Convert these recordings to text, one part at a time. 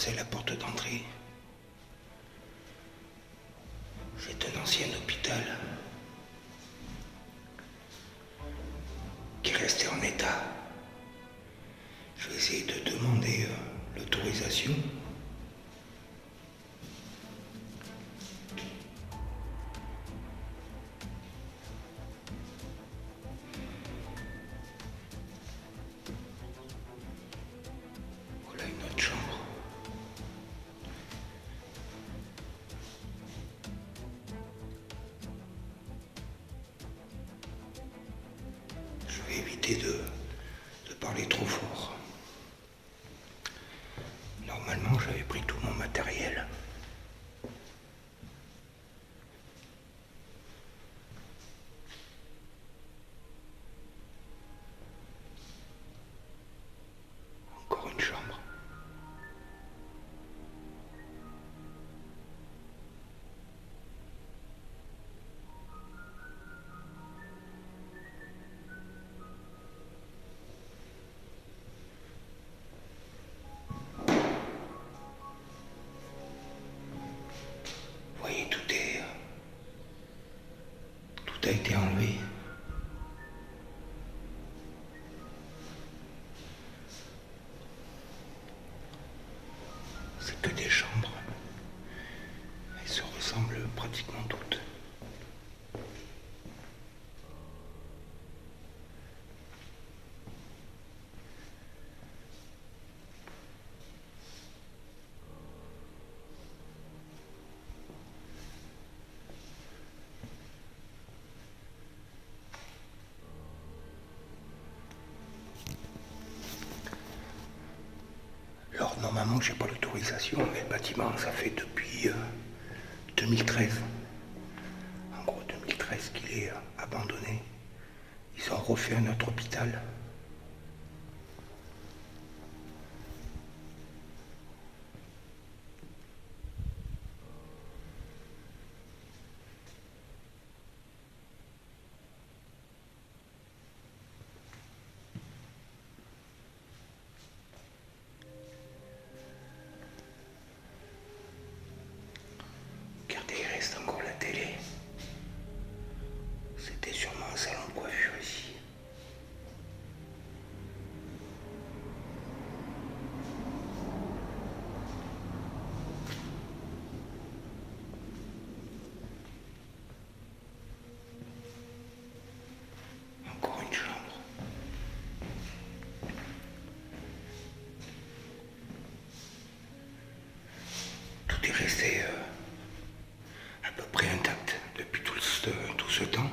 c'est la porte d'entrée. C'est un ancien hôpital qui est resté en état. Je vais essayer de demander l'autorisation. Voilà une autre chambre. Je vais éviter de parler trop fort. Normalement, j'avais pris tout mon matériel. Encore une chambre. Vous voyez, tout a été enlevé. C'est que des chambres. Elles se ressemblent pratiquement toutes. Alors normalement j'ai pas l'autorisation, mais le bâtiment ça fait depuis 2013. En gros 2013 qu'il est abandonné. Ils ont refait un autre hôpital. Regardez, il reste encore la télé. C'était sûrement un salon de coiffure ici. Encore une chambre. Tout est resté à peu près intact depuis tout ce temps.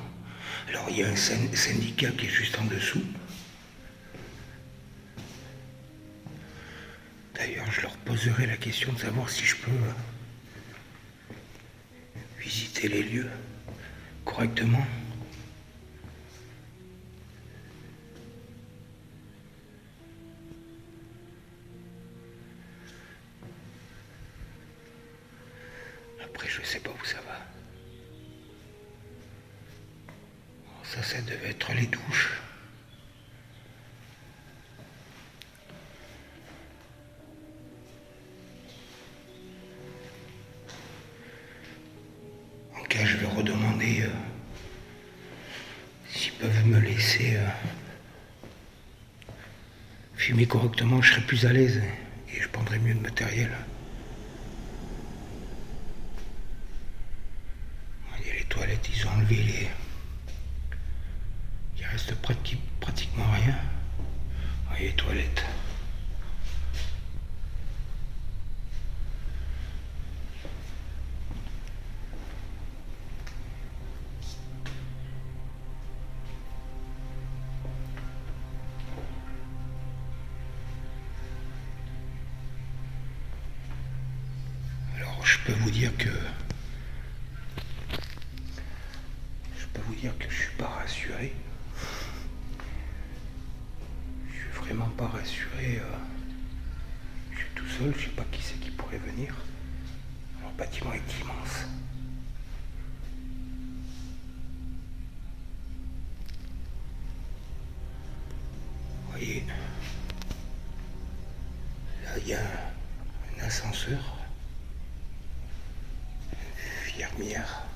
Alors il y a un syndicat qui est juste en dessous. D'ailleurs, je leur poserai la question de savoir si je peux visiter les lieux correctement. Après, je sais pas où ça va. Ça devait être les douches. En cas, je vais redemander s'ils peuvent me laisser filmer correctement, je serai plus à l'aise et je prendrai mieux de matériel. Voyez, les toilettes, ils ont enlevé les... Il reste pratiquement rien. Voyez, les toilettes. Alors, je peux vous dire que je suis pas rassuré. Je suis vraiment pas rassuré. Je suis tout seul, je sais pas qui c'est qui pourrait venir. Alors, le bâtiment est immense. Vous voyez, là il y a un l'ascenseur. Fermière.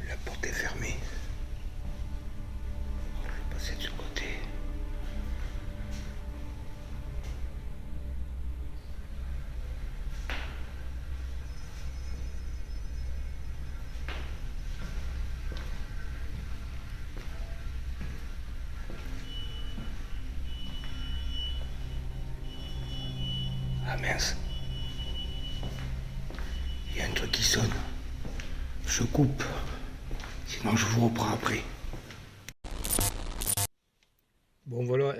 La porte est fermée. Je vais passer de ce côté. Ah mince. Il y a un truc qui sonne. Je coupe. Sinon je vous reprends après. Bon voilà,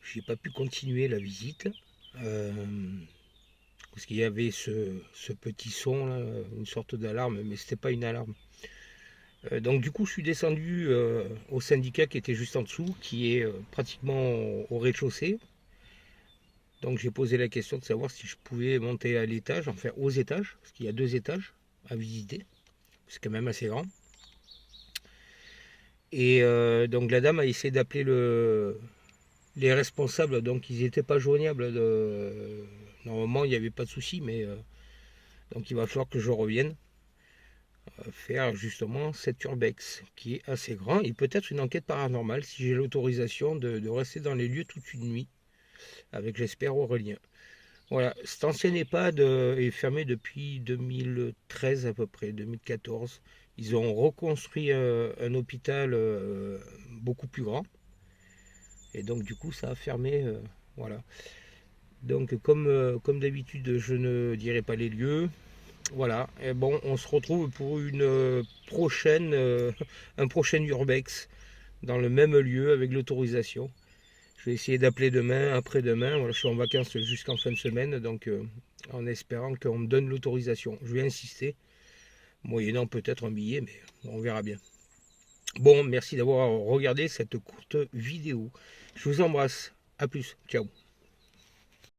j'ai pas pu continuer la visite. Parce qu'il y avait ce petit son là, une sorte d'alarme, mais c'était pas une alarme. Donc du coup je suis descendu au syndicat qui était juste en dessous, qui est pratiquement au rez-de-chaussée. Donc j'ai posé la question de savoir si je pouvais monter à l'étage, enfin aux étages, parce qu'il y a 2 étages à visiter. C'est quand même assez grand. Et donc la dame a essayé d'appeler les responsables, donc ils n'étaient pas joignables. Normalement il n'y avait pas de souci, mais donc il va falloir que je revienne faire justement cet urbex qui est assez grand et peut-être une enquête paranormale si j'ai l'autorisation de rester dans les lieux toute une nuit avec, j'espère, Aurélien. Voilà, cet ancien EHPAD est fermé depuis 2013 à peu près, 2014. Ils ont reconstruit un hôpital beaucoup plus grand. Et donc du coup ça a fermé. Voilà. Donc comme d'habitude je ne dirai pas les lieux. Voilà. Et bon, on se retrouve pour une prochaine, un prochain urbex dans le même lieu avec l'autorisation. Je vais essayer d'appeler demain, après-demain. Voilà, je suis en vacances jusqu'en fin de semaine, donc en espérant qu'on me donne l'autorisation. Je vais insister, moyennant peut-être un billet, mais on verra bien. Bon, merci d'avoir regardé cette courte vidéo. Je vous embrasse. À plus. Ciao.